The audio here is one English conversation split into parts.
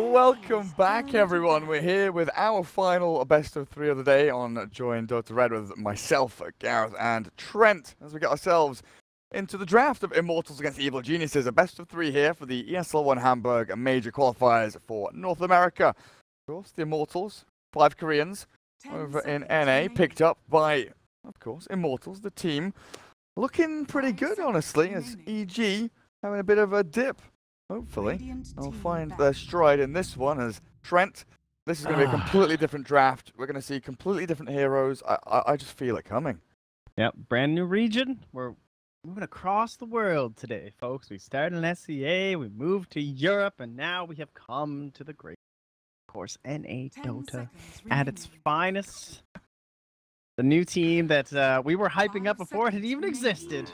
Welcome back, everyone. We're here with our final best of three of the day on Join Dota Red with myself, Gareth, and Trent, as we get ourselves into the draft of Immortals against Evil Geniuses. A best of three here for the ESL One Hamburg major qualifiers for North America. Of course, the Immortals, 5 Koreans over in NA, picked up by, of course, Immortals, the team. Looking pretty good, honestly, as EG having a bit of a dip. Hopefully, they'll find their stride in this one as Trent. This is going to be a completely different draft. We're going to see completely different heroes. I just feel it coming. Yep, brand new region. We're moving across the world today, folks. We started in SCA, we moved to Europe, and now we have come to the great, of course, NA Dota at its finest. The new team that we were hyping up before it had even existed.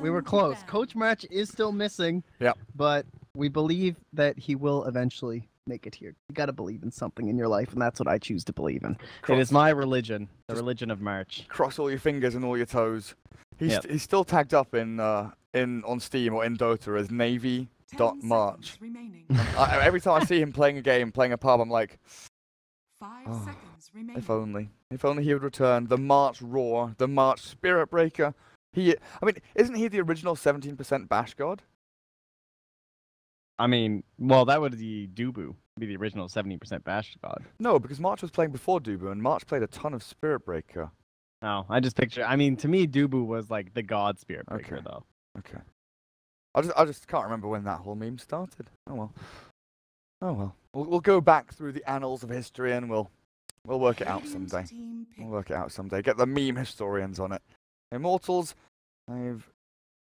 We were close. Coach March is still missing. Yep. But we believe that he will eventually make it here. You got to believe in something in your life, and that's what I choose to believe in. It is my religion, the religion of March. Cross all your fingers and all your toes. He's still tagged up in on Steam or in Dota as Navy.March. Every time I see him playing a game, playing a pub, I'm like, oh, if only he would return. The March Roar, the March Spirit Breaker. I mean, isn't he the original 17% Bash God? I mean, well, that would be Dubu, be the original 70% Bash God. No, because March was playing before Dubu, and March played a ton of Spirit Breaker. No, I just picture. I mean, to me, Dubu was like the God Spirit Breaker, though. Okay. I just can't remember when that whole meme started. Oh well. Oh well. We'll go back through the annals of history and we'll work it out someday. We'll work it out someday. Get the meme historians on it. Immortals, they've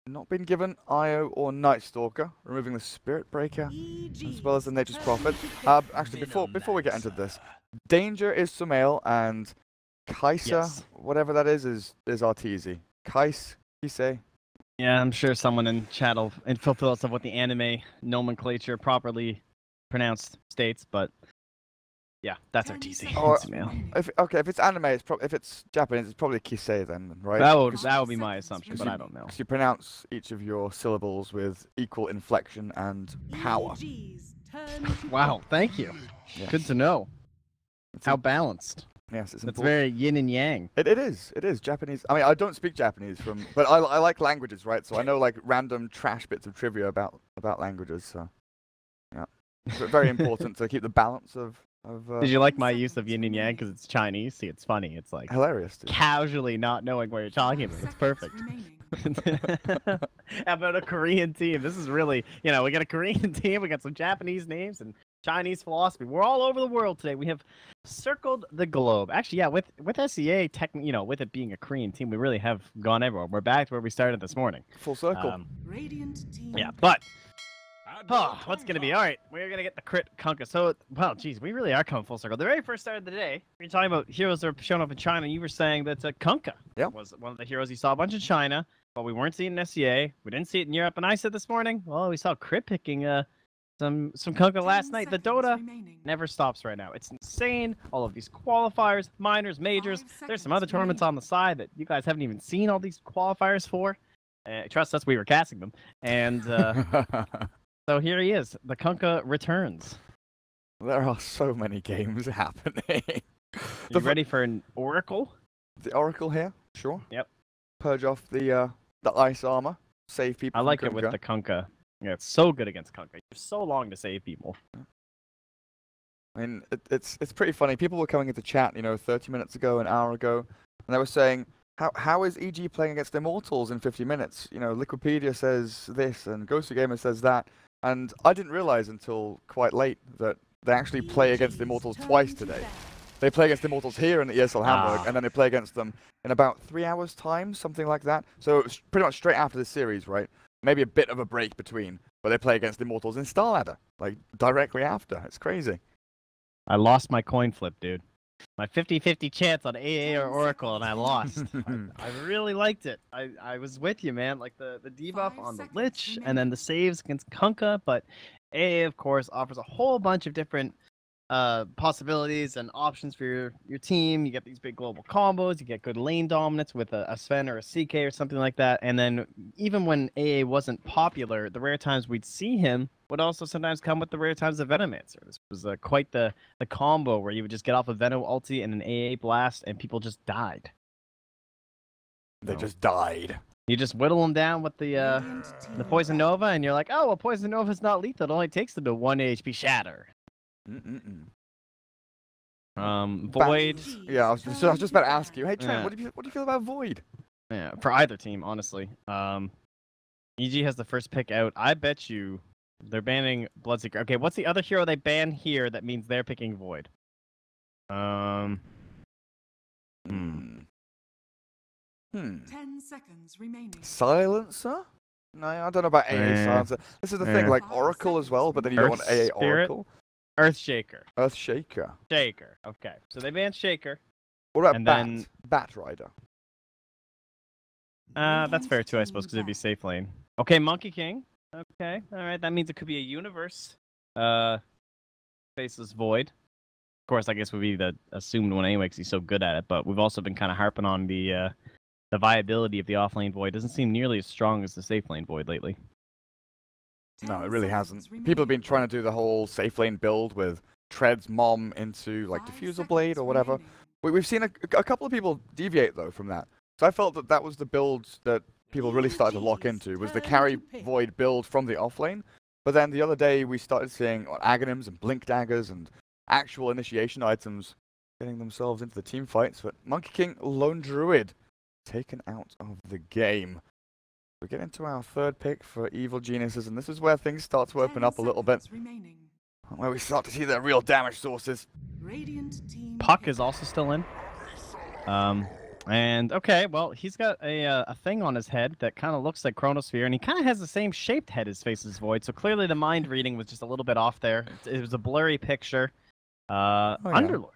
not been given IO or Night Stalker, removing the Spirit Breaker as well as the Nature's Prophet. Actually, before we get into this, Danger is Sumail and Kaisa, whatever that is Arteezy. Kise. Yeah, I'm sure someone in chat will fulfill us of what the anime nomenclature properly pronounced states, but yeah, that's Arteezy. If it's anime, if it's Japanese, it's probably Kisei then, right? That would be my assumption, but I don't know. Because you pronounce each of your syllables with equal inflection and power. Wow, thank you. Yes. Good to know. How balanced. Yes, it's important. It's very yin and yang. It is Japanese. I mean, I don't speak Japanese but I like languages, right? So I know like random trash bits of trivia about languages. So yeah, it's very important to keep the balance of. Did you like my use of yin and yang because it's Chinese? See, it's funny. It's like hilarious. Dude. Casually not knowing what you're talking about. It's perfect. How about a Korean team? This is really, we got a Korean team. We got some Japanese names and Chinese philosophy. We're all over the world today. We have circled the globe. Actually, yeah, with SEA, with it being a Korean team, we really have gone everywhere. We're back to where we started this morning. Full circle. Yeah, but what's going to be? All right, we're going to get the crit Kunkka. So, well, geez, we really are coming full circle. The very first start of the day, we were talking about heroes that are showing up in China. You were saying that Kunkka was one of the heroes you saw a bunch in China, but we weren't seeing in SEA. We didn't see it in Europe. And I said this morning, well, we saw crit picking some Kunkka last night. The Dota never stops right now. It's insane. All of these qualifiers, minors, majors. There's some other tournaments on the side that you guys haven't even seen all these qualifiers for. Trust us, we were casting them. And so here he is. The Kunkka returns. There are so many games happening. You ready for an Oracle? The Oracle here? Sure. Yep. Purge off the ice armor. Save people. I like it with the Kunkka. Yeah, it's so good against Kunkka. You're so long to save people. I mean, it's pretty funny. People were coming into chat, 30 minutes ago, an hour ago, and they were saying, how is EG playing against Immortals in 50 minutes? Liquipedia says this, and Ghosty Gamer says that. And I didn't realize until quite late that they actually play against the Immortals twice today. They play against the Immortals here in the ESL Hamburg, and then they play against them in about 3 hours' time, something like that. So it's pretty much straight after the series, right? Maybe a bit of a break between, but they play against the Immortals in Starladder, like directly after. It's crazy. I lost my coin flip, dude. My 50-50 chance on AA or Oracle, and I lost. I really liked it. I was with you, man. Like the debuff on the Lich, and then the saves against Kunkka. But AA, of course, offers a whole bunch of different possibilities and options for your team. You get these big global combos. You get good lane dominance with a Sven or a CK or something like that. And then even when AA wasn't popular, the rare times we'd see him would also sometimes come with the rare times of Venomancer. This was quite the combo where you would just get off a Veno ulti and an AA blast, and people just died. They just died. You just whittle them down with the Poison Nova, and you're like, oh, well, Poison Nova's not lethal. It only takes them to 1 HP shatter. Void. Yeah, I was just about to ask you. Hey, Trent, what do you feel about Void? Yeah, for either team, honestly. EG has the first pick out. I bet you they're banning Bloodseeker. Okay, what's the other hero they ban here that means they're picking Void? 10 seconds remaining. Silencer? No, I don't know about AA Silencer. This is the thing, like Oracle as well, but then you don't want AA Oracle. Earthshaker. Earthshaker. Shaker. Okay, so they banned Shaker. What about Bat Rider? That's fair too, I suppose, because it'd be safe lane. Okay, Monkey King. Okay, all right. That means it could be a universe. Faceless Void. Of course, I guess would be the assumed one anyway, because he's so good at it. But we've also been kind of harping on the viability of the offlane Void. Doesn't seem nearly as strong as the safe lane Void lately. No, it really hasn't. People have been trying to do the whole safe lane build with Tread's mom into like Diffusal Blade or whatever. We've seen a couple of people deviate though from that. So I felt that that was the build that people really started to lock into, was the carry Void build from the offlane. But then the other day we started seeing Aghanims and Blink Daggers and actual initiation items getting themselves into the team fights. But Monkey King, Lone Druid, taken out of the game. We get into our third pick for Evil Geniuses, and this is where things start to open up a little bit. Where we start to see their real damage sources. Puck is also still in. And okay, well, he's got a thing on his head that kind of looks like Chronosphere, and he kind of has the same shaped head as Faceless Void, so clearly the mind reading was just a little bit off there. It was a blurry picture. Underlord.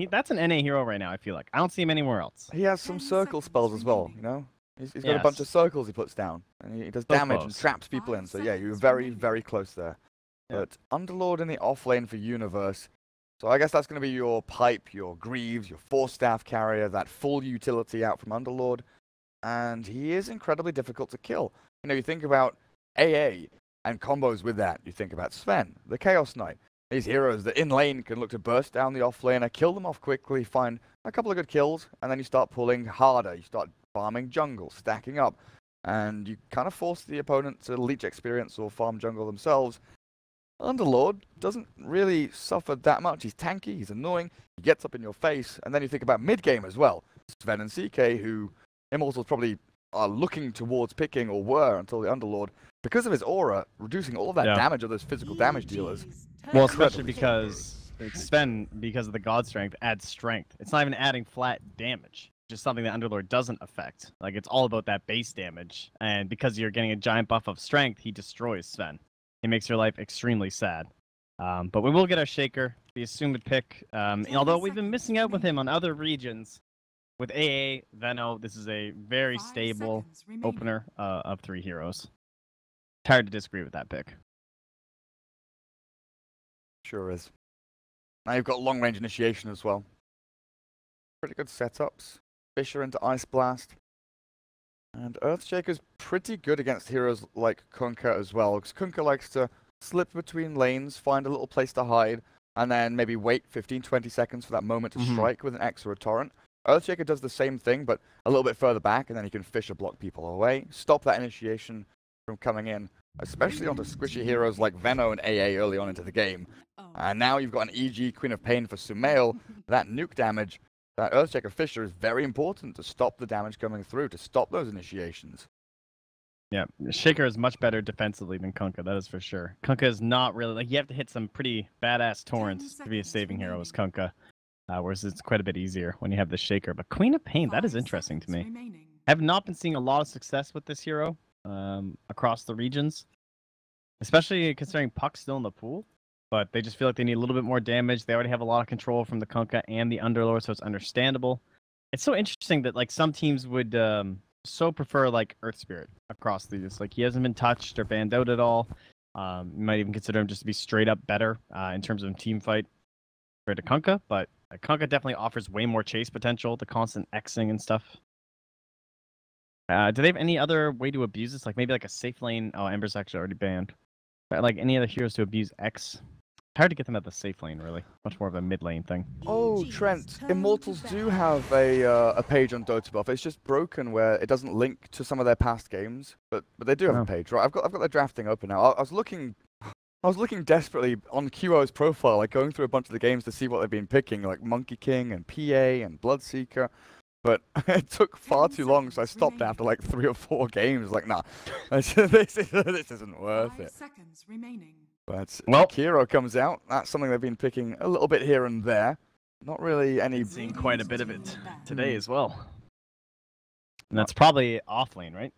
That's an NA hero right now, I feel like. I don't see him anywhere else. He has some circle spells as well, you know? He's got a bunch of circles he puts down, and he does damage and traps people in, so yeah, you were very, very close there. Yeah. But Underlord in the offlane for Universe. So I guess that's going to be your Pipe, your Greaves, your Force Staff carrier, that full utility out from Underlord. And he is incredibly difficult to kill. You know, you think about AA and combos with that. You think about Sven, the Chaos Knight. These heroes that in lane can look to burst down the offlaner, kill them off quickly, find a couple of good kills, and then you start pulling harder. You start farming jungle, stacking up. And you kind of force the opponent to leech experience or farm jungle themselves. Underlord doesn't really suffer that much. He's tanky, he's annoying, he gets up in your face, and then you think about mid-game as well. Sven and CK, who Immortals probably are looking towards picking, or were until the Underlord, because of his aura, reducing all of that damage of those physical damage dealers. Well, especially because Sven, because of the God Strength, adds strength. It's not even adding flat damage, just something that Underlord doesn't affect. Like, it's all about that base damage, and because you're getting a giant buff of strength, he destroys Sven. It makes your life extremely sad. But we will get our Shaker, the assumed pick. Although we've been missing out with him on other regions. With AA, Veno, this is a very stable opener of 3 heroes. It's hard to disagree with that pick. Sure is. Now you've got long-range initiation as well. Pretty good setups. Fisher into Ice Blast. And Earthshaker's pretty good against heroes like Kunkka as well, because Kunkka likes to slip between lanes, find a little place to hide, and then maybe wait 15-20 seconds for that moment to strike with an X or a Torrent. Earthshaker does the same thing, but a little bit further back, and then he can Fisher block people away, stop that initiation from coming in, especially onto squishy heroes like Veno and AA early on into the game. And now you've got an EG Queen of Pain for Sumail. That nuke damage, that Earthshaker Fisher is very important to stop the damage coming through, to stop those initiations. Yeah, Shaker is much better defensively than Kunkka, that is for sure. Kunkka is not really, like, you have to hit some pretty badass torrents to be a saving hero as Kunkka. Whereas it's quite a bit easier when you have the Shaker. But Queen of Pain, that is interesting to me. I have not been seeing a lot of success with this hero across the regions. Especially considering Puck's still in the pool. But they just feel like they need a little bit more damage. They already have a lot of control from the Kunkka and the Underlord, so it's understandable. It's so interesting that like some teams would so prefer like Earth Spirit across these. Like he hasn't been touched or banned out at all. You might even consider him just to be straight up better in terms of team fight. compared to Kunkka, but Kunkka definitely offers way more chase potential, the constant Xing and stuff. Do they have any other way to abuse this? Like maybe like a safe lane? Oh, Ember's actually already banned. But like any other heroes to abuse X? Hard to get them at the safe lane, really. Much more of a mid lane thing. Oh, Trent, Immortals do have a page on Dota Buff. It's just broken where it doesn't link to some of their past games, but they do have a page, right? I've got their drafting open now. I was looking desperately on QO's profile, like going through a bunch of the games to see what they've been picking, like Monkey King and PA and Bloodseeker. But it took far too long, so I stopped after like 3 or 4 games. Like, nah, this isn't worth it. But Kiro comes out. That's something they've been picking a little bit here and there. Not really any. Seeing quite a bit of it today as well. And that's probably off lane, right?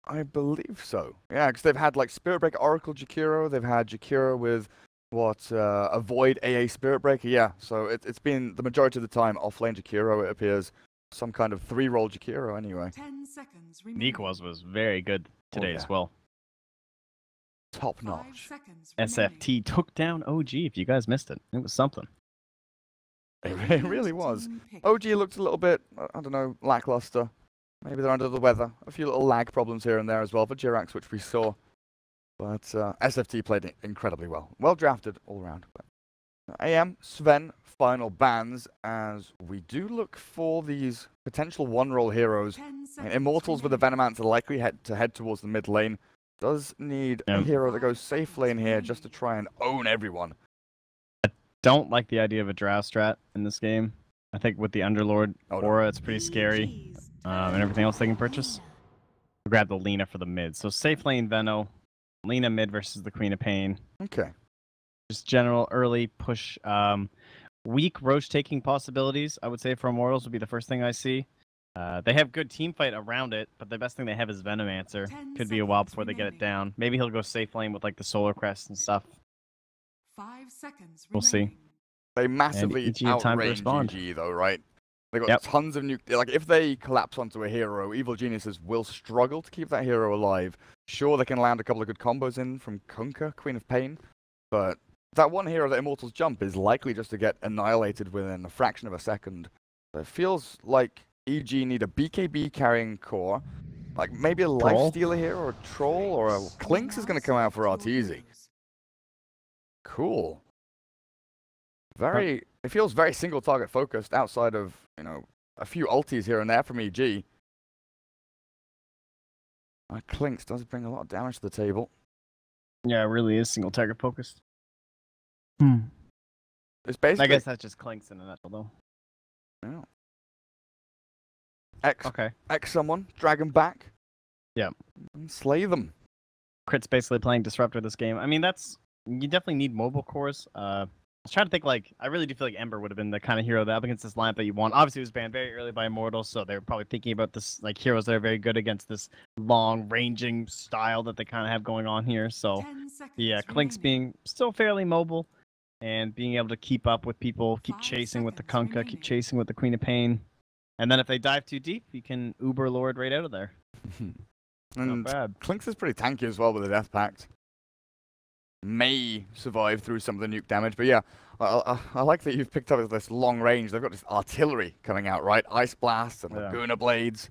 I believe so. Yeah, because they've had like Spirit Breaker Oracle Jakiro. They've had Jakiro with Avoid AA Spirit Breaker. Yeah, so it's been the majority of the time off lane Jakiro. It appears some kind of 3-roll Jakiro anyway. 10 seconds remaining. Nikwas was very good today as well. Top notch. SFT took down OG. If you guys missed it, it was something. It really was. OG looked a little bit, I don't know, lackluster. Maybe they're under the weather. A few little lag problems here and there as well for Jirax, which we saw. But SFT played incredibly well. Well drafted all around. AM, Sven, final bans as we do look for these potential one-roll heroes. Immortals with the Venomancer likely head towards the mid lane. Does need a hero that goes safe lane here just to try and own everyone. I don't like the idea of a drow strat in this game. I think with the Underlord aura, it's pretty scary. And everything else they can purchase. I'll grab the Lina for the mid. So safe lane Veno. Lina mid versus the Queen of Pain. Okay. Just general early push. Weak Roche taking possibilities, I would say, for Immortals would be the first thing I see. They have good team fight around it, but the best thing they have is Venomancer. Could be a while before they get it down. Maybe he'll go safe lane with like the Solar Crest and stuff. 5 seconds we'll see. They massively outrange EG though, right? They got tons of like if they collapse onto a hero, Evil Geniuses will struggle to keep that hero alive. Sure, they can land a couple of good combos in from Kunkka, Queen of Pain, but that one hero that Immortals jump is likely just to get annihilated within a fraction of a second. It feels like EG need a BKB carrying core, like maybe a Lifestealer here or a Troll or a Clinks is going to come out for Arteezy. Cool. It feels very single target focused outside of, you know, a few ultis here and there from EG. Clinks does bring a lot of damage to the table. Yeah, it really is single target focused. It's basically. I guess that's just Clinks in a nutshell, though. Yeah. X someone, drag them back. Yeah. And slay them. Crit's basically playing Disruptor this game. I mean, you definitely need mobile cores. I was trying to think, like, I really do feel like Ember would have been the kind of hero that up against this lineup that you want. Obviously, it was banned very early by Immortals, so they were probably thinking about this, like, heroes that are very good against this long-ranging style that they kind of have going on here. So, yeah, Clinks being still fairly mobile and being able to keep up with people, keep chasing with the Kunkka, keep chasing with the Queen of Pain. And then if they dive too deep, you can Uber Lord right out of there. And not bad. Clinks is pretty tanky as well with the Death Pact. May survive through some of the nuke damage, but yeah, I like that you've picked up this long range. They've got this artillery coming out, right? Ice Blasts and Laguna Blades.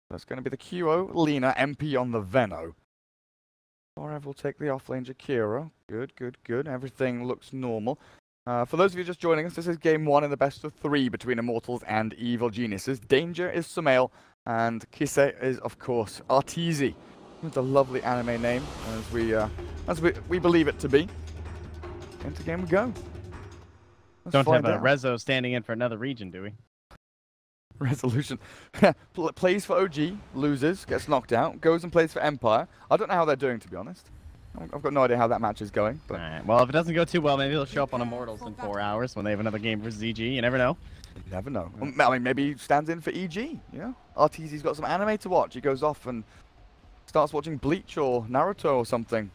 That's going to be the QO, Lina, MP on the Veno. Forev will take the offlane Jakiro. Good. Everything looks normal. For those of you just joining us, this is game 1 in the best of 3 between Immortals and Evil Geniuses. Danger is Sumail, and Kise is, of course, Arteezy. It's a lovely anime name, as we believe it to be. Into game we go. Don't have a Rezo standing in for another region, do we? Resolution. Plays for OG, loses, gets knocked out, goes and plays for Empire. I don't know how they're doing, to be honest. I've got no idea how that match is going. But... Alright, well, if it doesn't go too well, maybe they'll show up on Immortals in 4 hours when they have another game versus EG. You never know. You never know. I mean, maybe he stands in for EG, you know? Arteezy's got some anime to watch. He goes off and starts watching Bleach or Naruto or something.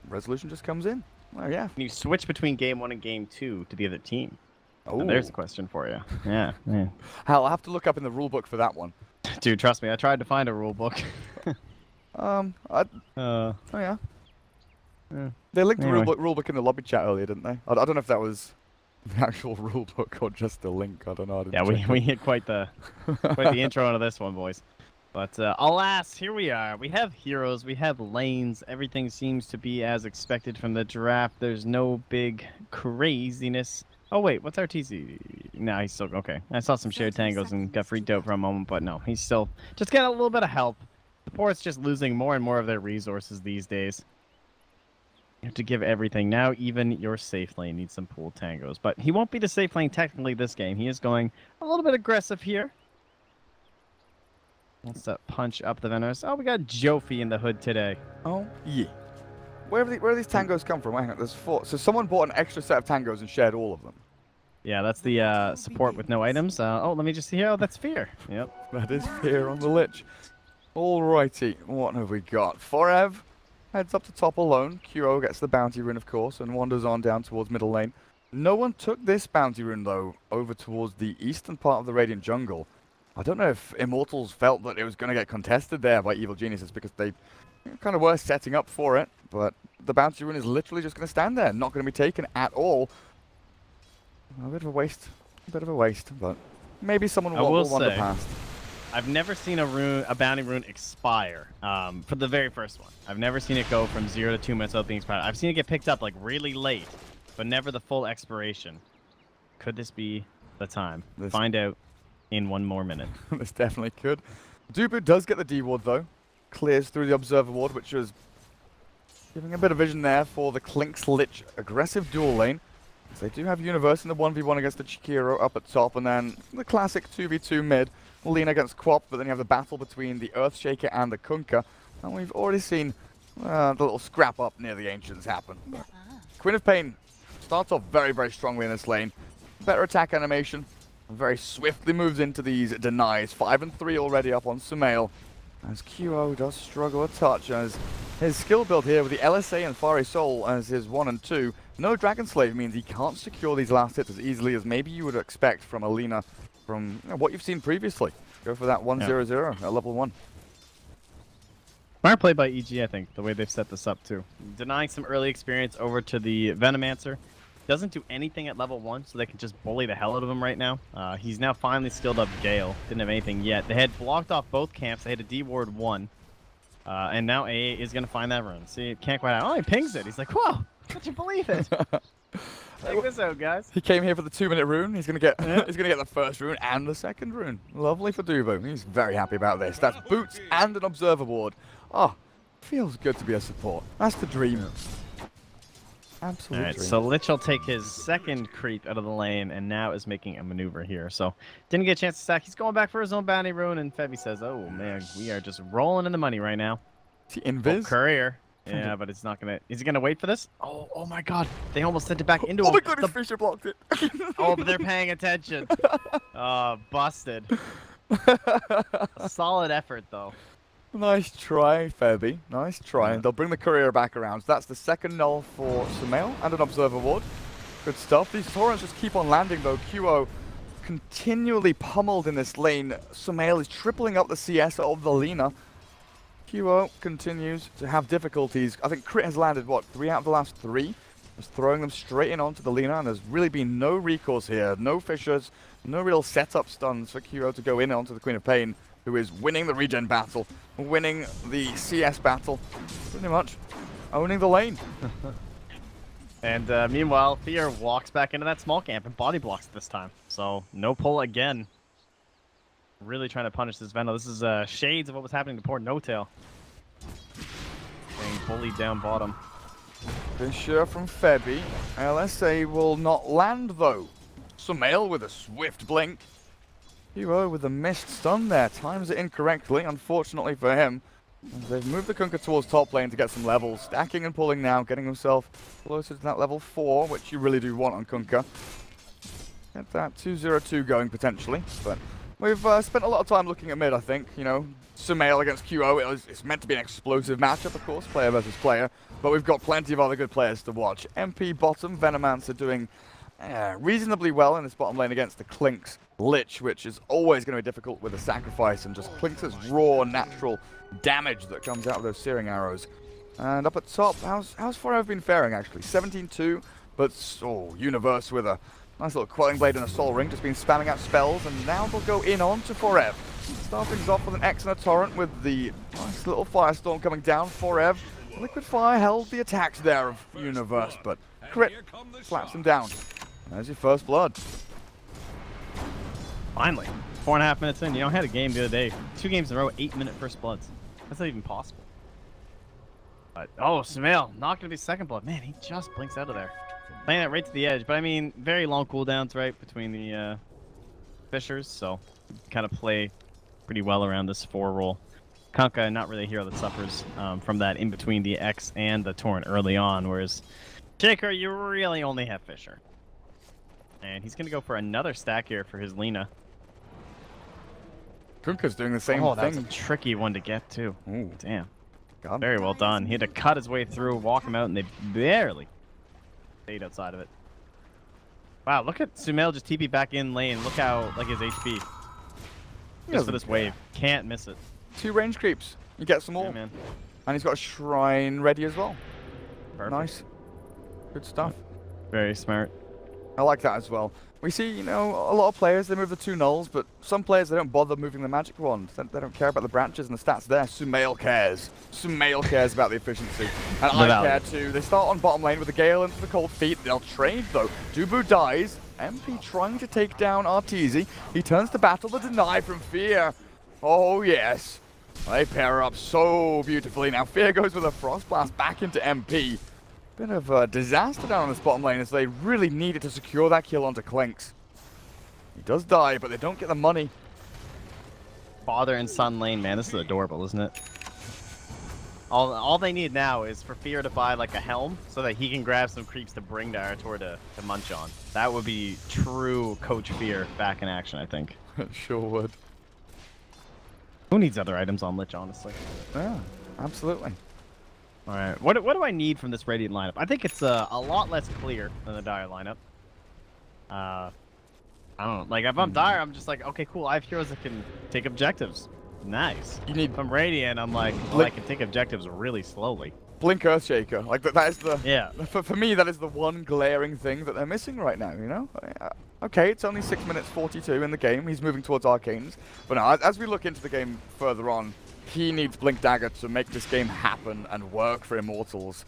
Resolution just comes in. Oh, yeah. Can you switch between game 1 and game 2 to the other team? Oh, there's a question for you. Yeah. I'll have to look up in the rulebook for that one. Dude, trust me, I tried to find a rulebook. Oh, yeah. Yeah. They linked the rulebook in the lobby chat earlier, didn't they? I don't know if that was the actual rulebook or just a link. I don't know. Yeah, we hit quite the intro into this one, boys. But alas, here we are. We have heroes, we have lanes. Everything seems to be as expected from the draft. There's no big craziness. Oh wait, what's our TC? Nah, he's still okay. I saw some shared tangos and got freaked out for a moment, but no, he's still just getting a little bit of help. The port's just losing more and more of their resources these days. You have to give everything. Now even your safe lane needs some pool tangos. But he won't be the safe lane technically this game. He is going a little bit aggressive here. Wants to punch up the Venomous. Oh, we got Jofi in the hood today. Oh, yeah. Where do these tangos come from? Hang on, there's 4. So someone bought an extra set of tangos and shared all of them. Yeah, that's the support with no items. Oh, let me just see here. Oh, that's Fear. Yep. That is Fear on the Lich. Alrighty, what have we got? Forev heads up to top alone. QO gets the bounty rune, of course, and wanders on down towards middle lane. No one took this bounty rune, though, over towards the eastern part of the Radiant Jungle. I don't know if Immortals felt that it was going to get contested there by Evil Geniuses because they kind of were setting up for it, but the bounty rune is literally just going to stand there, not going to be taken at all. A bit of a waste, but maybe someone will wander past. I've never seen a bounty rune expire for the very first one. I've never seen it go from 0 to 2 minutes without being expired. I've seen it get picked up like really late, but never the full expiration. Could this be the time? Find out in 1 more minute. This definitely could. Dubu does get the D ward though. Clears through the Observer ward, which was giving a bit of vision there for the Clink's Lich aggressive dual lane. So they do have Universe in the 1v1 against the Chikiro up at top, and then the classic 2v2 mid. Lina against Quap, but then you have the battle between the Earthshaker and the Kunkka. And we've already seen the little scrap up near the Ancients happen. But Queen of Pain starts off very, very strongly in this lane. Better attack animation. Very swiftly moves into these denies. 5 and 3 already up on Sumail. As QO does struggle a touch, as his skill build here with the LSA and Fari Soul as his 1 and 2. No Dragon Slave means he can't secure these last hits as easily as maybe you would expect from Alina from what you've seen previously. Go for that 1-0-0 at level 1. Smart play by EG, I think, the way they've set this up too. Denying some early experience over to the Venomancer. Doesn't do anything at level 1, so they can just bully the hell out of him right now. He's now finally skilled up Gale. Didn't have anything yet. They had blocked off both camps. They had a D-ward 1. And now AA is going to find that rune. See, it can't quite out. Oh, he pings it. He's like, whoa, can't you believe it? Check this out, guys. He came here for the 2-minute rune. He's gonna get he's gonna get the first rune and the second rune. Lovely for Duvo. He's very happy about this. That's boots and an Observer ward. Oh, feels good to be a support. That's the dream. Absolutely. All right, so Lich will take his second creep out of the lane, and now is making a maneuver here. So didn't get a chance to stack. He's going back for his own bounty rune, and Febby says, "Oh man, we are just rolling in the money right now." Is he invis? Courier. Yeah, but it's not gonna. Is he gonna wait for this? Oh my God! They almost sent it back into him. Oh my God! His Fisher blocked it. Oh, but they're paying attention. Busted. A solid effort though. Nice try, Febby. Nice try. And they'll bring the courier back around. So that's the second null for Sumail and an Observer ward. Good stuff. These torrents just keep on landing though. QO continually pummeled in this lane. Sumail is tripling up the CS of the Lina. QO continues to have difficulties. I think Crit has landed, what, 3 out of the last 3? Just throwing them straight in onto the Lina, and there's really been no recourse here. No Fishers, no real setup stuns for QO to go in onto the Queen of Pain, who is winning the regen battle, winning the CS battle, pretty much owning the lane. And meanwhile, Fear walks back into that small camp and body blocks this time. So no pull again. Really trying to punish this Veno. This is shades of what was happening to poor No-Tail. Being bullied down bottom. Fisher from Febby. LSA will not land though. Sumail with a swift blink. Hero with a missed stun there. Times it incorrectly, unfortunately for him. They've moved the Kunkka towards top lane to get some levels. Stacking and pulling now, getting himself closer to that level 4, which you really do want on Kunkka. Get that 2-0-2 going potentially, but we've spent a lot of time looking at mid, I think. You know, Sumail against QO, it's meant to be an explosive matchup, of course, player versus player, but we've got plenty of other good players to watch. MP bottom, Venomancer doing reasonably well in this bottom lane against the Clink's Lich, which is always going to be difficult with a sacrifice, and just Clink's raw, natural damage that comes out of those searing arrows. And up at top, how's Forever been faring, actually? 17-2, but Universe with a Nice little Quelling Blade and a Soul Ring, just been spamming out spells, and now they'll go in on to Forev. Start things off with an X and a Torrent with the nice little Firestorm coming down. Forev. Liquid Fire held the attacks there of Universe, but crit slaps him down. There's your first blood. Finally. 4.5 minutes in. You know, I had a game the other day. 2 games in a row, 8-minute first bloods. That's not even possible. But, oh, Sumail, not going to be second blood. Man, he just blinks out of there. Playing that right to the edge. But, I mean, very long cooldowns, right, between the Fishers. So, kind of play pretty well around this 4 roll. Kunkka, not really a hero that suffers from that in between the X and the Torrent early on. Whereas, Shaker, you really only have Fisher. And he's going to go for another stack here for his Lina. Kunkka's doing the same thing. That's a tricky one to get, too. Ooh. Damn. God. Very well done. He had to cut his way through, walk him out, and they barely stayed outside of it. Wow, look at Sumail just TP back in lane. Look how, like, his HP. Just for this wave. Can't miss it. 2 range creeps. You get some more. Yeah, man. And he's got a shrine ready as well. Perfect. Nice. Good stuff. Very smart. I like that as well. We see, you know, a lot of players, they move the 2 nulls, but some players, they don't bother moving the magic wand. They don't care about the branches and the stats there. Sumail cares. Sumail cares about the efficiency. And I care too. They start on bottom lane with the Gale into the cold feet. They'll trade though. Dubu dies. MP trying to take down Arteezy. He turns to battle the deny from Fear. Oh yes. They pair up so beautifully. Now Fear goes with a Frost Blast back into MP. Bit of a disaster down on this bottom lane as they really needed to secure that kill onto Clinks. He does die, but they don't get the money. Father and son lane, man, this is adorable, isn't it? All they need now is for Fear to buy like a helm so that he can grab some creeps to bring to Arator to munch on. That would be true Coach Fear back in action, I think. Sure would. Who needs other items on Lich, honestly? Yeah, absolutely. All right, what do I need from this Radiant lineup? I think it's a lot less clear than the Dire lineup. I don't know. Like, if I'm Dire, I'm just like, okay, cool. I have heroes that can take objectives. Nice. You need. If I'm Radiant, I'm like, well, I can take objectives really slowly. Blink Earthshaker. Like, that is the... Yeah. For me, that is the one glaring thing that they're missing right now, you know? Okay, it's only 6 minutes 42 in the game. He's moving towards Arcanes. But no, as we look into the game further on, he needs Blink Dagger to make this game happen and work for Immortals.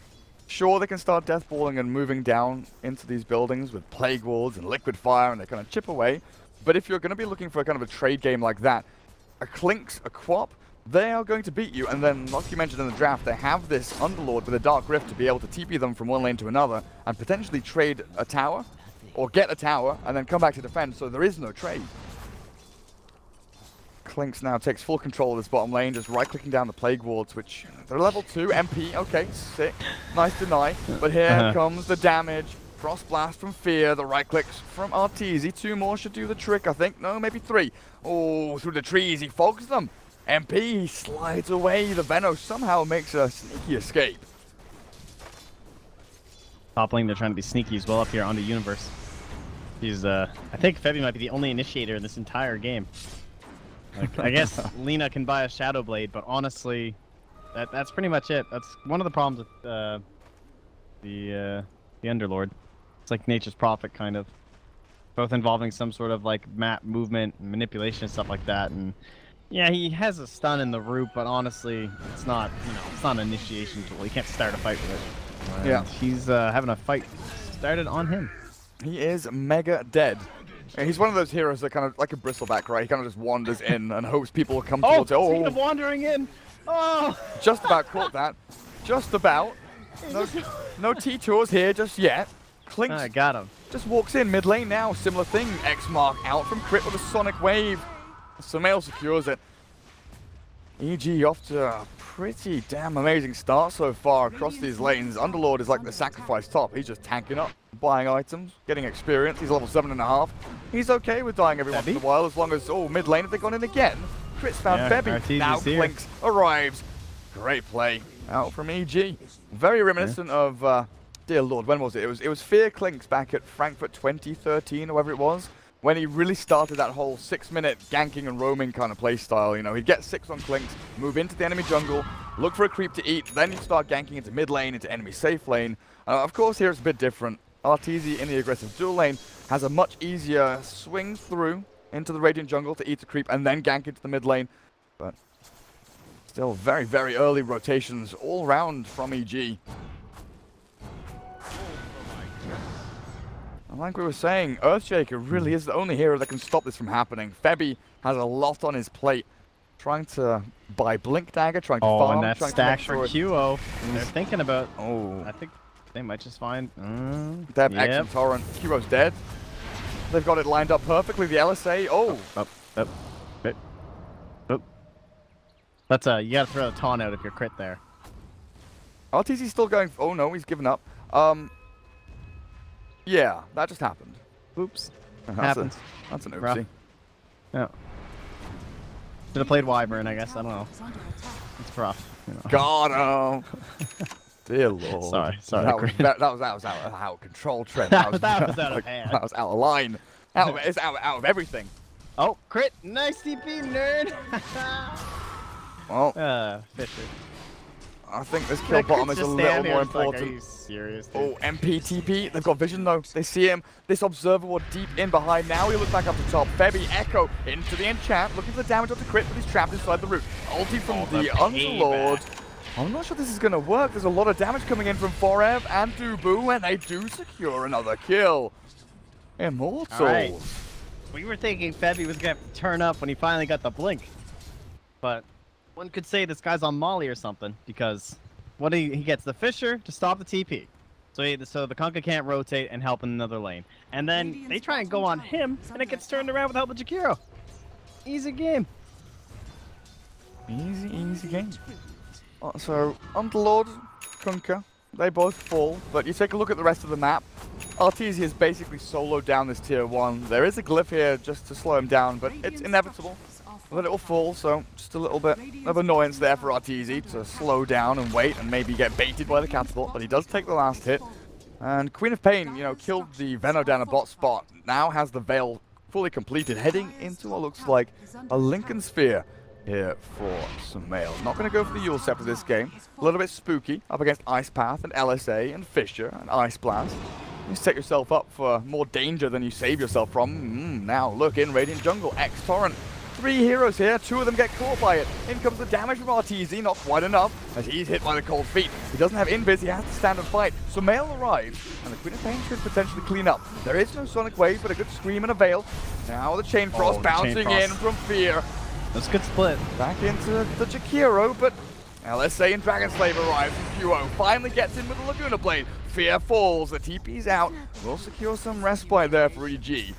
Sure, they can start deathballing and moving down into these buildings with Plague Walls and Liquid Fire, and they kind of chip away. But if you're going to be looking for a kind of a trade game like that, a Clinks, a Quap, they are going to beat you. And then, like you mentioned in the draft, they have this Underlord with a Dark Rift to be able to TP them from one lane to another and potentially trade a tower, or get a tower, and then come back to defend, so there is no trade. Clinks now takes full control of this bottom lane, just right-clicking down the Plague Wards, which they're level 2, MP, okay, sick, nice deny, but here comes the damage, Frost Blast from Fear, the right-clicks from Arteezy, 2 more should do the trick, I think, no, maybe 3. Oh, through the trees, he fogs them, MP, he slides away, the Venom somehow makes a sneaky escape. Top lane, they're trying to be sneaky as well up here onto Universe. He's, I think Febby might be the only initiator in this entire game. Like, I guess Lina can buy a Shadow Blade, but honestly, that's pretty much it. That's one of the problems with the Underlord. It's like Nature's Prophet, kind of. Both involving some sort of like map movement, and manipulation, and stuff like that. And yeah, he has a stun in the root, but honestly, it's not, you know, it's not an initiation tool. You can't start a fight with it. And yeah, he's having a fight started on him. He is mega dead. And he's one of those heroes that kind of, like a bristleback, right? He kind of just wanders in and hopes people will come towards it. Speaking of wandering in! Oh! Just about caught that. Just about. No T-Tours here just yet. Clinks. I got him. Just walks in mid lane now. Similar thing. X-Mark out from crit with a Sonic Wave. Sumail secures it. EG off to a pretty damn amazing start so far across these lanes. Underlord is like the sacrifice top. He's just tanking up, buying items, getting experience. He's level 7.5. He's okay with dying every once in a while as long as, oh, mid lane, have they gone in again? Crit's found Febby. Now Clinks arrives. Great play out from EG. Very reminiscent of, dear Lord, when was it? It was Fear Clinks back at Frankfurt 2013 or whatever it was, when he really started that whole 6-minute ganking and roaming kind of play style. You know, he'd get 6 on Clinks, move into the enemy jungle, look for a creep to eat, then he'd start ganking into mid lane, into enemy safe lane. Of course, here it's a bit different. Arteezy in the aggressive dual lane has a much easier swing through into the Radiant jungle to eat a creep and then gank into the mid lane. But still very, very early rotations all round from EG. And like we were saying, Earthshaker really is the only hero that can stop this from happening. Febby has a lot on his plate. Trying to buy Blink Dagger, trying to farm, and that trying stack to for QO. They're thinking about... I think they might just find... They have X and Torrent. QO's dead. They've got it lined up perfectly. The LSA... That's you gotta throw the taunt out if you're crit there. Arteezy's still going... Oh no, he's given up. Yeah, that just happened. Oops. Happens. That's an oopsie. Rough. Yeah. Should have played Wyvern, I guess. I don't know. It's rough. You know. Got him. Dear Lord. Sorry. That was out of control, Trent. that was out of hand. That was out of line. It's out of everything. Oh, crit! Nice TP, nerd. Well, Fisher. I think this kill bottom is a little more important. Like, are you serious, dude? Oh, MP TP. They've got vision though. They see him. This observer ward deep in behind. Now he looks back up the top. Febby Echo into the enchant, looking for the damage of the crit, but he's trapped inside the root. Ulti from the Underlord. I'm not sure this is going to work. There's a lot of damage coming in from Forev and Dubu, and they do secure another kill. Immortals. Right. We were thinking Febby was going to have to turn up when he finally got the blink. But one could say this guy's on Molly or something, because he gets the Fisher to stop the TP. So the Kunkka can't rotate and help in another lane. And then they try and go on him, and it gets turned around with help of Jakiro. Easy game. Easy game. So, Underlord, Kunkka, they both fall, but you take a look at the rest of the map. Arteezy has basically soloed down this tier 1. There is a glyph here just to slow him down, but it's inevitable that it will fall, so just a little bit of annoyance there for Arteezy to slow down and wait and maybe get baited by the catapult, but he does take the last hit. And Queen of Pain, killed the Veno down a bot spot, now has the Veil fully completed, heading into what looks like a Lincoln Sphere here for Sumail. Not going to go for the Yule Scepter this game. A little bit spooky, up against Ice Path and LSA and Fisher and Ice Blast. You set yourself up for more danger than you save yourself from. Now look in Radiant Jungle, X-Torrent. 3 heroes here, 2 of them get caught by it. In comes the damage from Arteezy, not quite enough, as he's hit by the cold feet. He doesn't have invis, he has to stand and fight. Sumail arrives, and the Queen of Pain could potentially clean up. There is no Sonic Wave, but a good Scream and a Veil. Now the Chain Frost bouncing in from Fear. That's a good split. Back into the Jakiro, but LSA and Dragon Slave arrives, and QO finally gets in with the Laguna Blade. Fear falls, the TP's out. We'll secure some respite there for EG.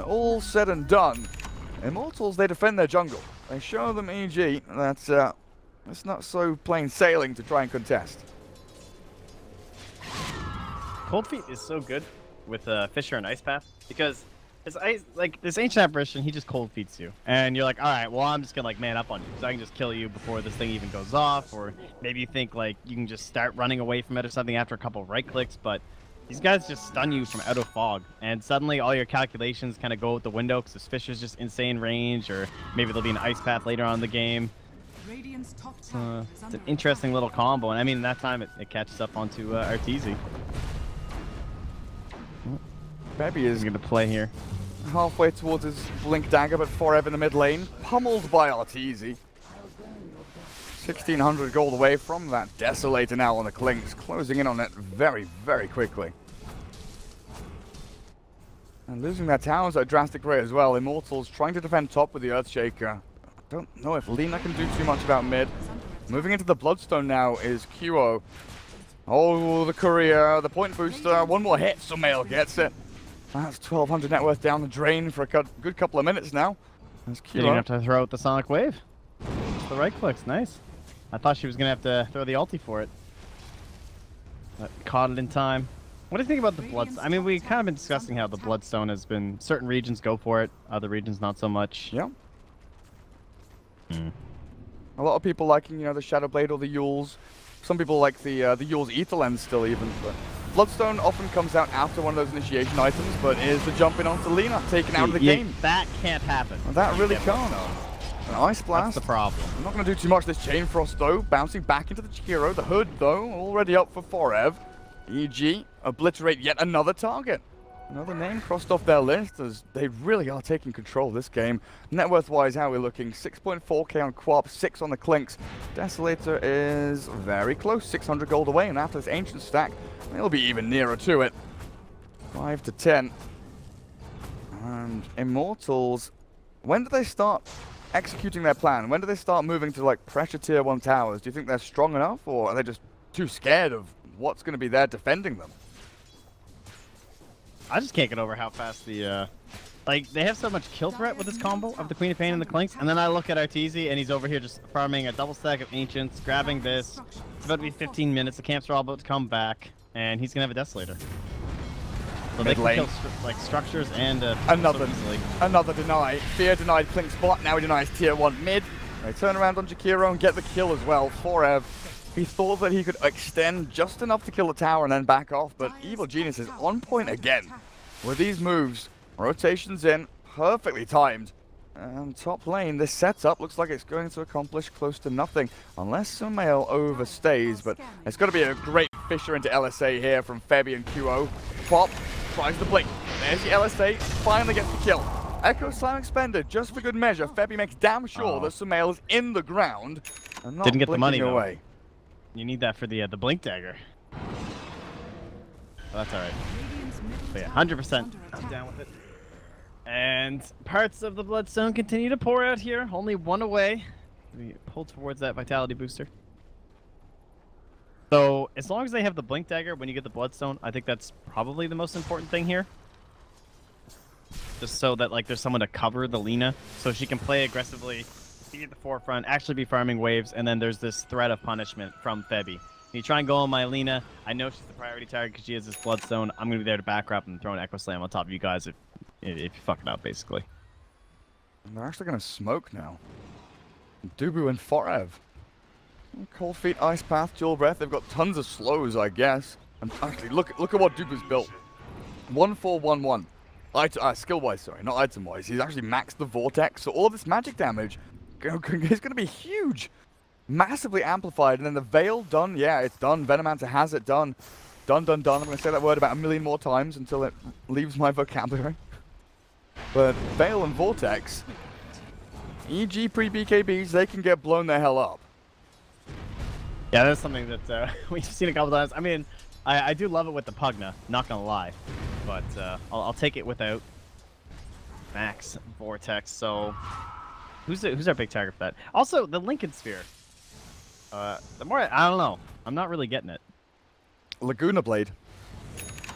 All said and done. Immortals, they defend their jungle. They show them EG that it's not so plain sailing to try and contest. Cold Feet is so good with Fisher and Ice Path because this ancient apparition, he just cold feets you, and you're like, all right, well I'm just gonna man up on you, so I can just kill you before this thing even goes off, or maybe you think you can just start running away from it or something after a couple of right clicks, but these guys just stun you from out of fog, and suddenly all your calculations kind of go out the window because this Fisher's just insane range, or maybe there'll be an Ice Path later on in the game. It's an interesting little combo, and I mean that time it catches up onto Arteezy. Febby is going to play here. Halfway towards his Blink Dagger, but Forever in the mid lane. Pummeled by Arteezy. 1,600 gold away from that Desolator now on the Clinks, closing in on it very, very quickly. And losing their towers at a drastic rate as well. Immortals trying to defend top with the Earthshaker. Don't know if Lina can do too much about mid. Moving into the Bloodstone now is QO. Oh, the courier, the point booster, one more hit, Sumail gets it. That's 1,200 net worth down the drain for a good couple of minutes now. That's QO. You didn't have to throw out the Sonic Wave. Just the right clicks, nice. I thought she was going to have to throw the ulti for it. But caught it in time. What do you think about the Bloodstone? I mean, we kind of been discussing how the Bloodstone has been, certain regions go for it, other regions not so much. Yeah. A lot of people liking, the Shadow Blade or the Yules. Some people like the Yules Ether Lens still even, but Bloodstone often comes out after one of those initiation items, but is the jumping onto Lina taken out of the game. That can't happen. Well, that really can't. An Ice Blast. That's the problem. I'm not going to do too much this Chain Frost though, bouncing back into the Jakiro. The Hood though, already up for Forev. EG obliterate yet another target. Another name crossed off their list as they really are taking control of this game. Net worth-wise, how are we looking? 6.4k on Quap, 6 on the Clinks. Desolator is very close, 600 gold away, and after this Ancient stack, they'll be even nearer to it. 5 to 10. And Immortals, when do they start executing their plan? When do they start moving to like pressure tier 1 towers? Do you think they're strong enough, or are they just too scared of what's going to be there defending them? I just can't get over how fast the, like, they have so much kill threat with this combo of the Queen of Pain and the Clinks, and then I look at Arteezy, and he's over here just farming a double stack of Ancients, grabbing this. It's about to be 15 minutes, the camps are all about to come back, and he's going to have a Desolator. So they can kill like structures and another deny. Fear denied Clink's bot, now he denies tier 1 mid. They turn around on Jakiro and get the kill as well. Forev. He thought that he could extend just enough to kill the tower and then back off, but Evil Genius is on point again. With these moves, rotations in, perfectly timed. And top lane, this setup looks like it's going to accomplish close to nothing, unless Sumail overstays, but it's got to be a great fisher into LSA here from Febby and QO. Pop tries to blink. There's the LSA, finally gets the kill. Echo Slam expended, just for good measure. Febby makes damn sure that Sumail is in the ground and not didn't get the money away. You need that for the Blink Dagger. Well, that's alright. But yeah, 100%. I'm down with it. And parts of the Bloodstone continue to pour out here. Only one away. We pull towards that Vitality booster. So, as long as they have the Blink Dagger when you get the Bloodstone, I think that's probably the most important thing here. Just so that, like, there's someone to cover the Lina, so she can play aggressively, be at the forefront, actually be farming waves, and then there's this threat of punishment from Febby. You try and go on my Lina. I know she's the priority target because she has this Bloodstone. I'm going to be there to back her up and throw an Echo Slam on top of you guys if you fuck it up, basically. And they're actually going to smoke now. Dubu and Forev. Cold Feet, Ice Path, Dual Breath. They've got tons of slows, I guess. And actually, look at what Dubu's built. 1-4-1-1. Skill-wise, sorry, not item-wise. He's actually maxed the Vortex, so all of this magic damage is going to be huge. Massively amplified, and then the Veil done. Yeah, it's done. Venomancer has it done. Done. I'm going to say that word about a million more times until it leaves my vocabulary. But Veil and Vortex, EG pre-BKBs, they can get blown the hell up. Yeah, that's something that we've seen a couple times. I mean, I do love it with the Pugna, not going to lie. But I'll take it without Max Vortex, so... Who's our big target for that? Also, the Lincoln Sphere. The more I don't know. I'm not really getting it. Laguna Blade.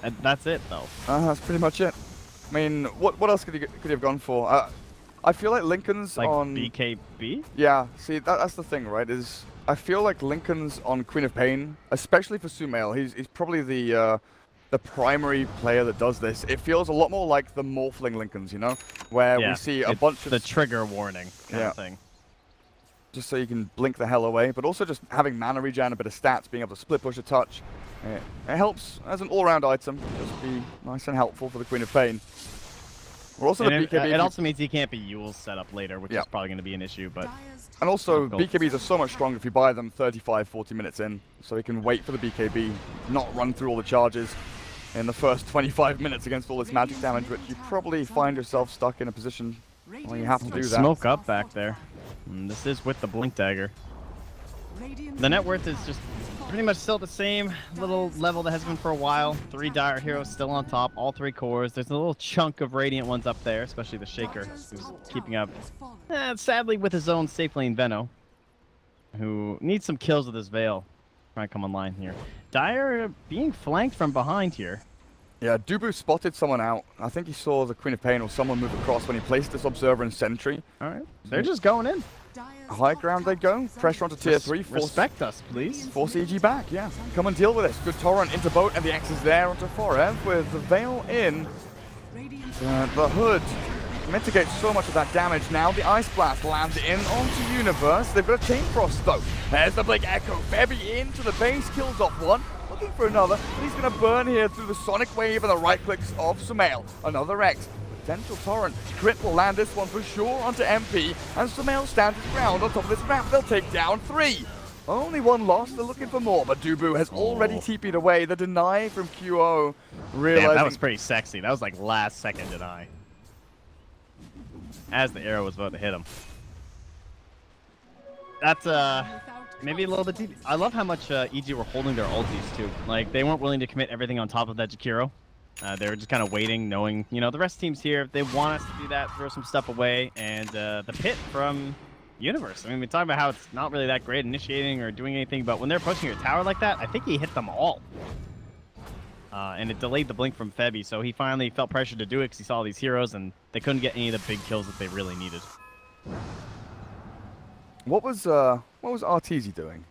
And that's it, though. That's pretty much it. I mean, what else could he have gone for? I feel like Lincoln's like on BKB. Yeah. See, that's the thing, right? Is I feel like Lincoln's on Queen of Pain, especially for Sumail. He's probably the primary player that does this. It feels a lot more like the Morphling Lincolns, you know, where we see a bunch of the trigger warning kind of thing. Just so you can blink the hell away, but also just having mana regen, a bit of stats, being able to split push a touch. It helps as an all-round item. Just be nice and helpful for the Queen of Pain. We're also and it also means he can't be Yule's set up later, which is probably going to be an issue. But and also BKBs are so much stronger if you buy them 35-40 minutes in, so he can wait for the BKB, not run through all the charges in the first 25 minutes against all this magic damage, which you probably find yourself stuck in a position where you have to do that. Smoke up back there. And this is with the Blink Dagger. The net worth is just pretty much still the same little level that has been for a while. 3 Dire Heroes still on top, all 3 cores. There's a little chunk of Radiant ones up there, especially the Shaker, who's keeping up, sadly, with his own safe lane Veno, who needs some kills with his Veil. Trying to come online here. Dire being flanked from behind here. Yeah, Dubu spotted someone out. I think he saw the Queen of Pain or someone move across when he placed this Observer and Sentry. Alright, they're just going in. High ground they go. Pressure onto tier 3. Respect us, please. Force EG back, yeah. Come and deal with this. Good Torrent into boat, and the X is there onto Forev with the Veil in. The Hood mitigates so much of that damage now. The Ice Blast lands in onto Universe. They've got a Chain Frost though. There's the Blink Echo. Febby into the base, kills off one. Looking for another, but he's going to burn here through the Sonic Wave and the right clicks of Sumail. Another X. Potential Torrent. Crit will land this one for sure onto MP, and Sumail stands his ground on top of this ramp. They'll take down 3. Only one loss, they're looking for more, but Dubu has already TP'd away. The deny from QO, realizing... Damn, that was pretty sexy. That was like last second deny. As the arrow was about to hit him. That's, maybe a little bit deep. I love how much EG were holding their ultis, too. Like, they weren't willing to commit everything on top of that Jakiro. They were just kind of waiting, knowing, you know, the rest of the team's here. If they want us to do that, throw some stuff away. And the pit from Universe. I mean, we talk about how it's not really that great initiating or doing anything, but when they're pushing your tower like that, I think he hit them all. And it delayed the blink from Febby, so he finally felt pressure to do it because he saw these heroes, and they couldn't get any of the big kills that they really needed. What was Arteezy doing?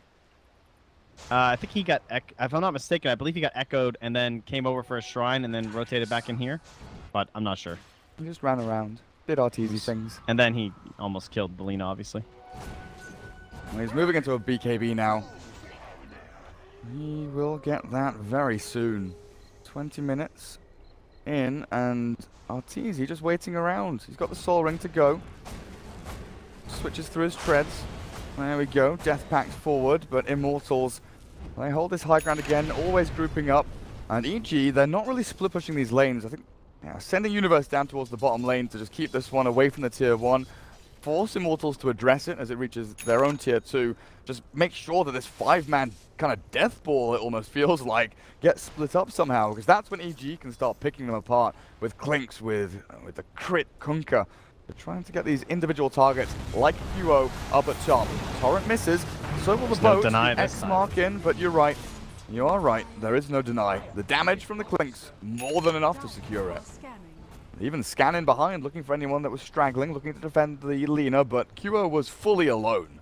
I think he got, if I'm not mistaken, I believe he got echoed and then came over for a shrine and then rotated back in here, but I'm not sure. He just ran around, did Arteezy things. And then he almost killed Belina, obviously. Well, he's moving into a BKB now. He will get that very soon. 20 minutes in, and Arteezy just waiting around. He's got the soul ring to go. Switches through his treads. There we go. Death Pact forward, but Immortals, they hold this high ground again, always grouping up. And EG, they're not really split pushing these lanes. I think sending Universe down towards the bottom lane to just keep this one away from the tier 1. Force Immortals to address it as it reaches their own tier 2. Just make sure that this 5-man kind of death ball, it almost feels like, gets split up somehow. Because that's when EG can start picking them apart with Clinks, with the crit Kunka. They're trying to get these individual targets like QO up at top. Torrent misses, so will the boat. X mark in, but you're right. You are right. There is no deny. The damage from the Clinks, more than enough to secure it. Even scanning behind, looking for anyone that was straggling, looking to defend the Lina, but QO was fully alone.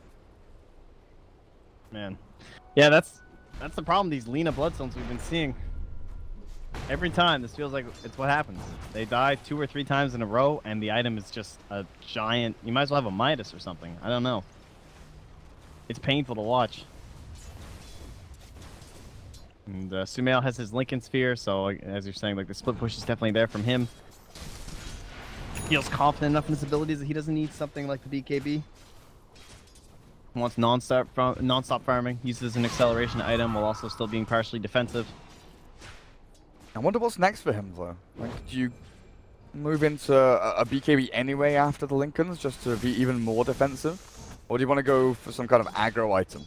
Man. Yeah, that's the problem, these Lina Bloodstones we've been seeing. Every time, this feels like it's what happens. They die 2 or 3 times in a row, and the item is just a giant... You might as well have a Midas or something. I don't know. It's painful to watch. And Sumail has his Lincoln Sphere, so as you're saying, like the split push is definitely there from him. Feels confident enough in his abilities that he doesn't need something like the BKB. Wants non-stop farming, uses an acceleration item while also still being partially defensive. I wonder what's next for him, though. Like, do you move into a BKB anyway after the Lincolns, just to be even more defensive? Or do you want to go for some kind of aggro item?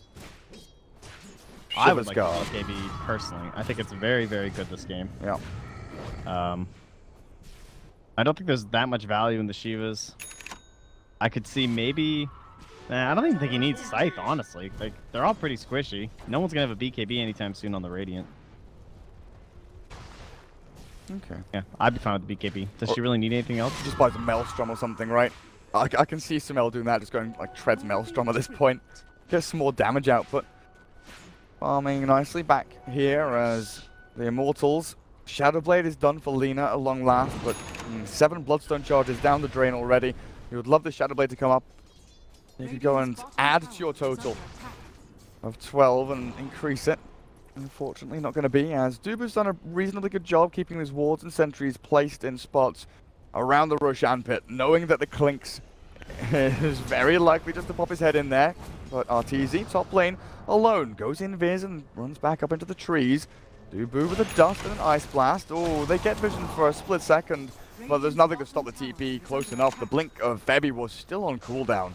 I would like BKB, personally. I think it's very, very good this game. Yeah. I don't think there's that much value in the Shivas. I could see maybe... I don't even think he needs Scythe, honestly. Like, they're all pretty squishy. No one's going to have a BKB anytime soon on the Radiant. Okay. Yeah, I'd be fine with the BKB. Does she really need anything else? Just buys a Maelstrom or something, right? I can see Sumail doing that, just going, like, treads Maelstrom at this point. Gets some more damage output. Farming nicely back here as the Immortals. Shadowblade is done for Lina at long last, but 7 Bloodstone charges down the drain already. You would love the Shadowblade to come up. You could go and add to your total of 12 and increase it. Unfortunately, not going to be, as Dubu's done a reasonably good job keeping his wards and sentries placed in spots around the Roshan pit, knowing that the Clinks is very likely just to pop his head in there. But Arteezy, top lane, alone, goes in Viz and runs back up into the trees. Dubu with a dust and an ice blast. Oh, they get vision for a split second, but there's nothing to stop the TP close enough. The blink of Febby was still on cooldown.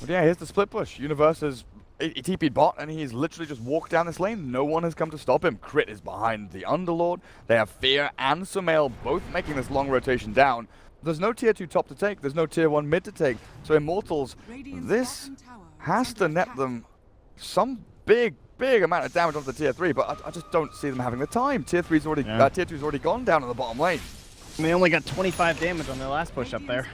But yeah, here's the split push. Universe has he TP'd bot, and he's literally just walked down this lane. No one has come to stop him. Crit is behind the Underlord. They have Fear and Sumail both making this long rotation down. There's no tier 2 top to take. There's no tier 1 mid to take. So Immortals, this has to net them some big amount of damage onto the tier 3, but I just don't see them having the time. Tier 3's already, tier 2's already gone down on the bottom lane. And they only got 25 damage on their last push up there.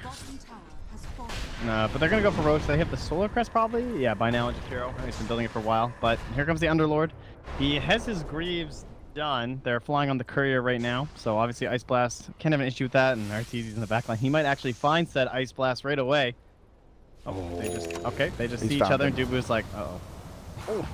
But they're going to go for Roche. They have the Solar Crest probably? Yeah, by now in Jakiro. He's been building it for a while. But here comes the Underlord. He has his Greaves done. They're flying on the Courier right now. So obviously Ice Blast can't have an issue with that. And Arteezy's in the backline. He might actually find said Ice Blast right away. Oh, they just see each other and Dubu's like, uh-oh. Oh.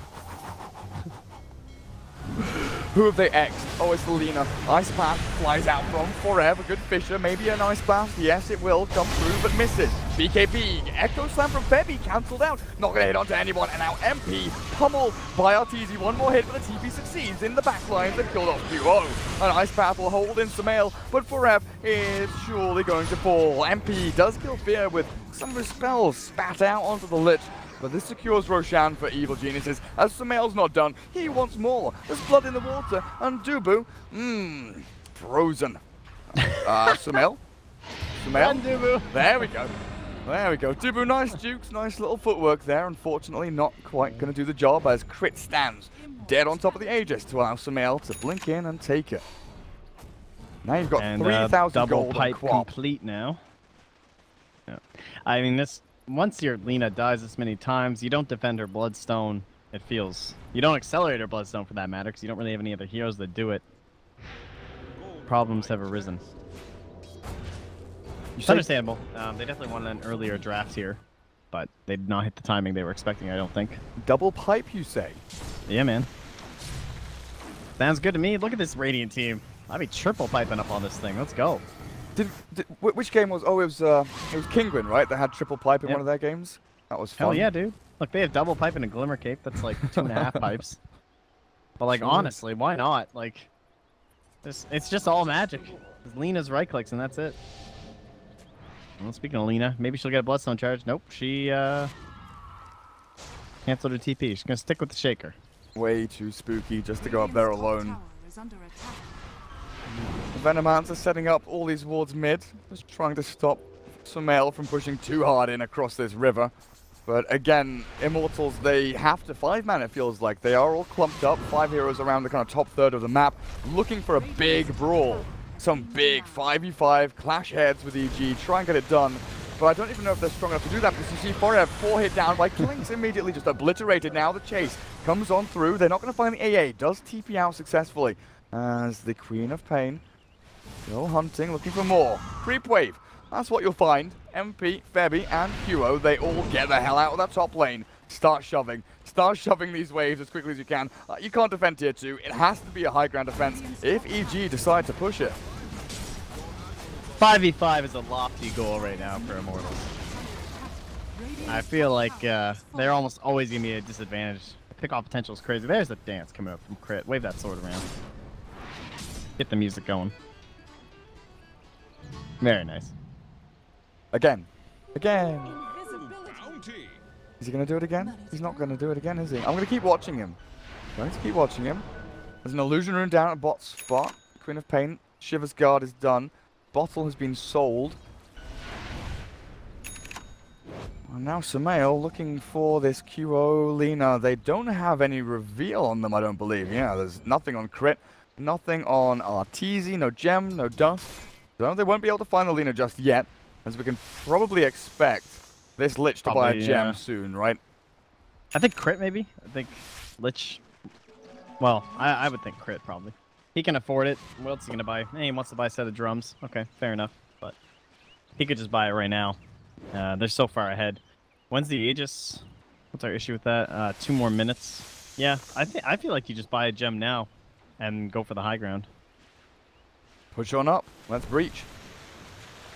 Who have they X'd? Oh, it's the Lina. Ice Blast flies out from forever. Good Fisher. Maybe an Ice Blast. Yes, it will come through, but misses. BKB, Echo Slam from Febby cancelled out. Not going to hit onto anyone. And now MP pummeled by RTZ. One more hit, but the TP succeeds in the back lines. They've killed off Duo. A nice battle hold in Sumail, but Forev is surely going to fall. MP does kill Fear with some of his spells spat out onto the Lich. But this secures Roshan for Evil Geniuses. As Sumail's not done, he wants more. There's blood in the water, and Dubu, frozen. Sumail? And Dubu. There we go. There we go. Dubu, nice jukes, nice little footwork there. Unfortunately, not quite going to do the job as Crit stands dead on top of the Aegis to allow Sumail to blink in and take it. Now you've got 3,000 gold pipe on complete now. Yeah. I mean, once your Lina dies this many times, you don't defend her Bloodstone. It feels... You don't accelerate her Bloodstone for that matter, because you don't really have any other heroes that do it. Problems have arisen. It's understandable. They definitely wanted an earlier draft here, but they did not hit the timing they were expecting, I don't think. Double pipe, you say? Yeah, man. Sounds good to me. Look at this Radiant team. I'd be triple piping up on this thing. Let's go. Which game was? Oh, it was Kingwin, right? That had triple pipe in one of their games. That was fun. Hell yeah, dude. Look, they have double pipe and a Glimmer Cape. That's like 2.5 pipes. But like, honestly, why not? Like, it's just all magic. Lena's right clicks and that's it. Well, speaking of Lina, maybe she'll get a Bloodstone charge. Nope, she canceled her TP. She's gonna stick with the Shaker. Way too spooky just to go up there alone. The Venomancer are setting up all these wards mid, just trying to stop Sumail from pushing too hard in across this river. But again, Immortals, they have to 5-man, it feels like. They are all clumped up, 5 heroes around the kind of top third of the map, looking for a big brawl. Some big 5v5 clash heads with EG, try and get it done. But I don't even know if they're strong enough to do that, because you see Forev 4 hit down by Klinks immediately, just obliterated. Now the chase comes on through. They're not going to find the AA, does TP out successfully. As the Queen of Pain, still hunting, looking for more. Creep wave, that's what you'll find. MP, Febby, and QO, they all get the hell out of that top lane. Start shoving these waves as quickly as you can. You can't defend tier 2, it has to be a high ground defense if EG decide to push it. 5v5 is a lofty goal right now for Immortals. I feel like they're almost always going to be at a disadvantage. The pickoff potential is crazy. There's a dance coming up from Crit. Wave that sword around. Get the music going. Very nice. Again. Is he going to do it again? He's not going to do it again, is he? I'm going to keep watching him. There's an illusion rune down at bot spot. Queen of Pain. Shiver's Guard is done. Bottle has been sold. And now Sumail looking for this QO Lina. They don't have any reveal on them, I don't believe. Yeah, there's nothing on Crit. Nothing on RTZ, no gem, no dust. So they won't be able to find the Lina just yet, as we can probably expect this Lich to buy a gem soon, right? I think Crit maybe. I think Lich. Well, I would think Crit probably. He can afford it. What else is he gonna buy? He wants to buy a set of drums. Okay, fair enough. But he could just buy it right now. They're so far ahead. When's the Aegis? What's our issue with that? 2 more minutes. Yeah, I feel like you just buy a gem now and go for the high ground. Push on up. Let's breach.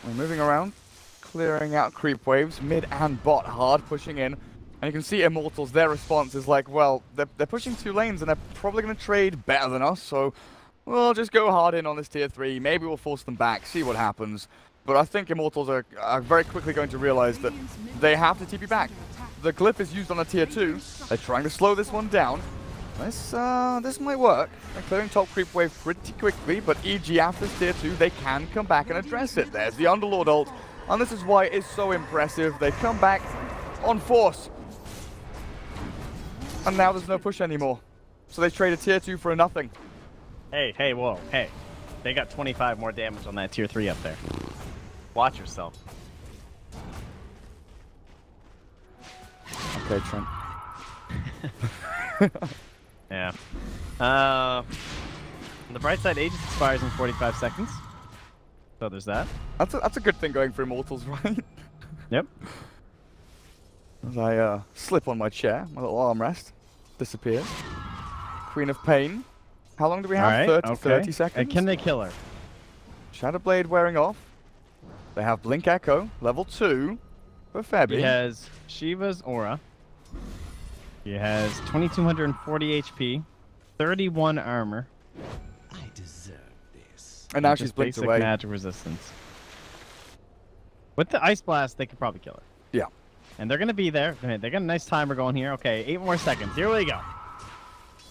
We're moving around, clearing out creep waves, mid and bot hard, pushing in. And you can see Immortals, their response is like, well, they're pushing 2 lanes and they're probably going to trade better than us, so we'll just go hard in on this tier 3. Maybe we'll force them back, see what happens. But I think Immortals are very quickly going to realize that they have to TP back. The glyph is used on a tier 2. They're trying to slow this one down. This might work. They're clearing top creep wave pretty quickly, but EG after this tier 2, they can come back and address it. There's the Underlord ult, and this is why it's so impressive. They come back on force. And now there's no push anymore. So they trade a tier 2 for a nothing. Hey, whoa, hey. They got 25 more damage on that tier 3 up there. Watch yourself. Okay, Trent. Yeah. On the bright side, Aegis expires in 45 seconds. So there's that. That's a good thing going for Immortals, right? Yep. As I slip on my chair, my little armrest disappears. Queen of Pain. How long do we have? Right, 30 seconds. And can they kill her? Shadowblade wearing off. They have Blink Echo, level 2. for Febby. He has Shiva's Aura. He has 2240 HP, 31 armor. I deserve this. And now just she's blinked basic away. magic resistance. With the Ice Blast, they could probably kill her. Yeah. And they're going to be there. They got a nice timer going here. Okay, 8 more seconds. Here we go.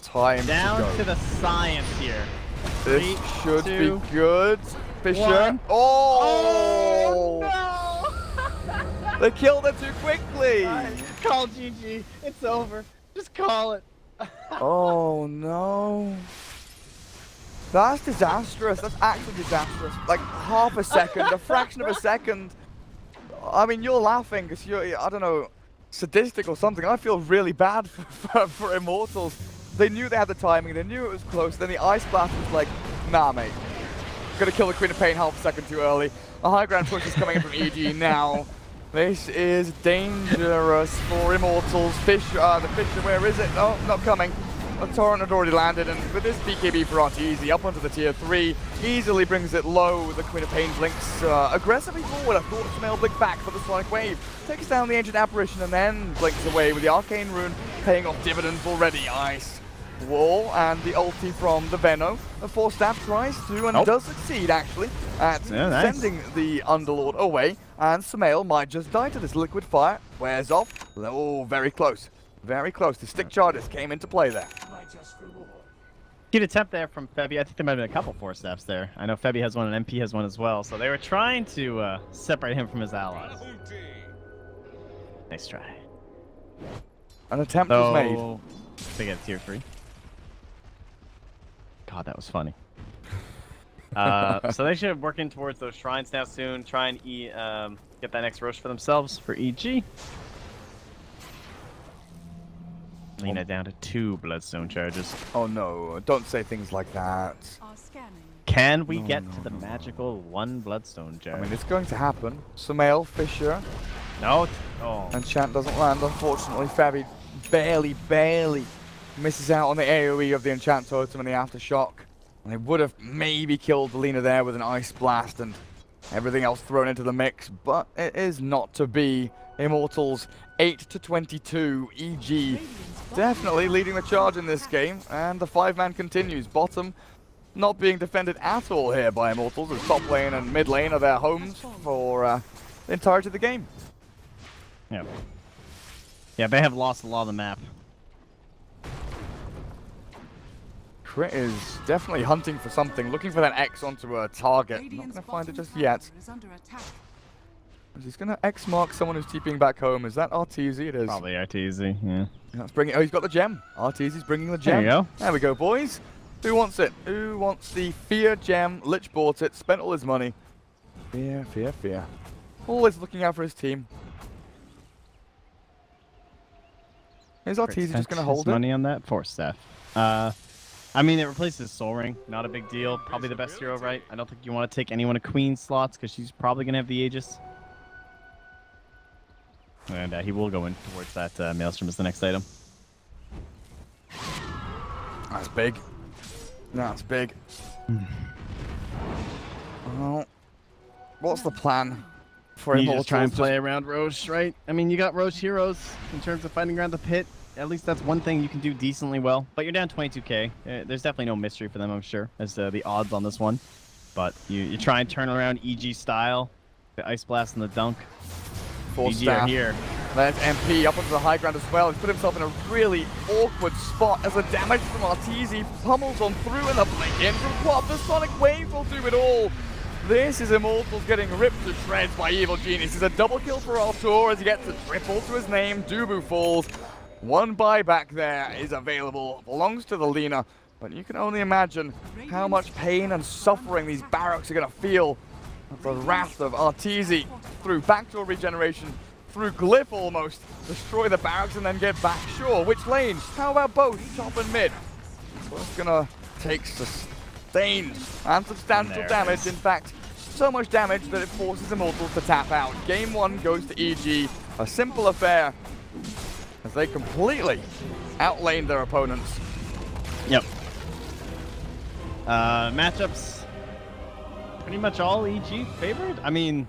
Time Down to go. to the science here. This 3, should 2, be good. Fisher. 1. Oh! no! They killed her too quickly. Call GG. It's over. Just call it. Oh no. That's disastrous. That's actually disastrous. Like half a second, a fraction of a second. I mean, you're laughing because you're, I don't know, sadistic or something. I feel really bad for Immortals. They knew they had the timing. They knew it was close. Then the Ice Blast was like, nah, mate. Gonna kill the Queen of Pain half a second too early. A high ground push is coming in from EG now. This is dangerous for Immortals. The Fisher, where is it? Oh, not coming. A torrent had already landed, and with this BKB for Arteezy up onto the tier 3, easily brings it low. The Queen of Pain blinks aggressively forward. I thought Smail blinked back for the Sonic Wave. Takes down the Ancient Apparition and then blinks away with the Arcane Rune paying off dividends already. Ice Wall and the ulti from the Veno. A 4-stab tries to and does succeed actually at sending the Underlord away. And Smail might just die to this liquid fire. Wears off. Oh, very close. Very close. The stick charges came into play there. Cute attempt there from Febby. I think there might have been a couple 4-steps there. I know Febby has one and MP has one as well. So they were trying to separate him from his allies. Nice try. An attempt was made. They get tier 3. God, that was funny. So they should be working towards those shrines now soon. Try and get that next Roche for themselves for EG. Lina down to 2 Bloodstone charges. Oh no, don't say things like that. Can we get to the magical 1 Bloodstone charge? I mean, it's going to happen. Smail, Fisher. No. Oh. Enchant doesn't land, unfortunately. Fabby barely misses out on the AoE of the Enchant Totem and the Aftershock. And they would have maybe killed Lina there with an Ice Blast and everything else thrown into the mix, but it is not to be. Immortals 8-22, EG definitely leading the charge in this game, and the 5-man continues. Bottom not being defended at all here by Immortals, as top lane and mid lane are their homes for the entirety of the game. Yeah. Yeah, they have lost a lot of the map. Crit is definitely hunting for something, looking for that X onto a target. Not going to find it just yet. He's going to X mark someone who's TPing back home. Is that Arteezy? It is. Probably Arteezy, yeah. Let's bring it. Oh, he's got the gem. Arteezy's bringing the gem. There you go. There we go, boys. Who wants it? Who wants the Fear gem? Lich bought it, spent all his money. Fear, fear, fear. Always looking out for his team. Is Arteezy just going to hold it? Money on that? 4-staff. I mean, it replaces Soul Ring. Not a big deal. Probably the best hero, right? I don't think you want to take anyone to Queen slots because she's probably going to have the Aegis. And he will go in towards that Maelstrom as the next item. That's big. That's big. Well, what's the plan for You Immortals? just try and play around Roche, right? I mean, you got Roche heroes in terms of fighting around the pit. At least that's one thing you can do decently well. But you're down 22k. There's definitely no mystery for them, I'm sure, as the odds on this one. But you try and turn around EG style. The Ice Blast and the Dunk. EG are here. There's MP up onto the high ground as well. He's put himself in a really awkward spot as the damage from Arteezy pummels on through and the blink in from Quap. The Sonic Wave will do it all. This is Immortals getting ripped to shreds by Evil Genius. It's a double kill for Altor as he gets a triple to his name. Dubu falls. One buyback there is available. Belongs to the Lina. But you can only imagine how much pain and suffering these barracks are going to feel. The wrath of Arteezy through backdoor regeneration, through Glyph almost, destroy the barracks and then get back. Sure, which lane? How about both, top and mid? So it's gonna take sustained and substantial damage. In fact, so much damage that it forces Immortals to tap out. Game 1 goes to EG, a simple affair, as they completely outlaned their opponents. Yep. Matchups. Pretty much all EG favored. I mean,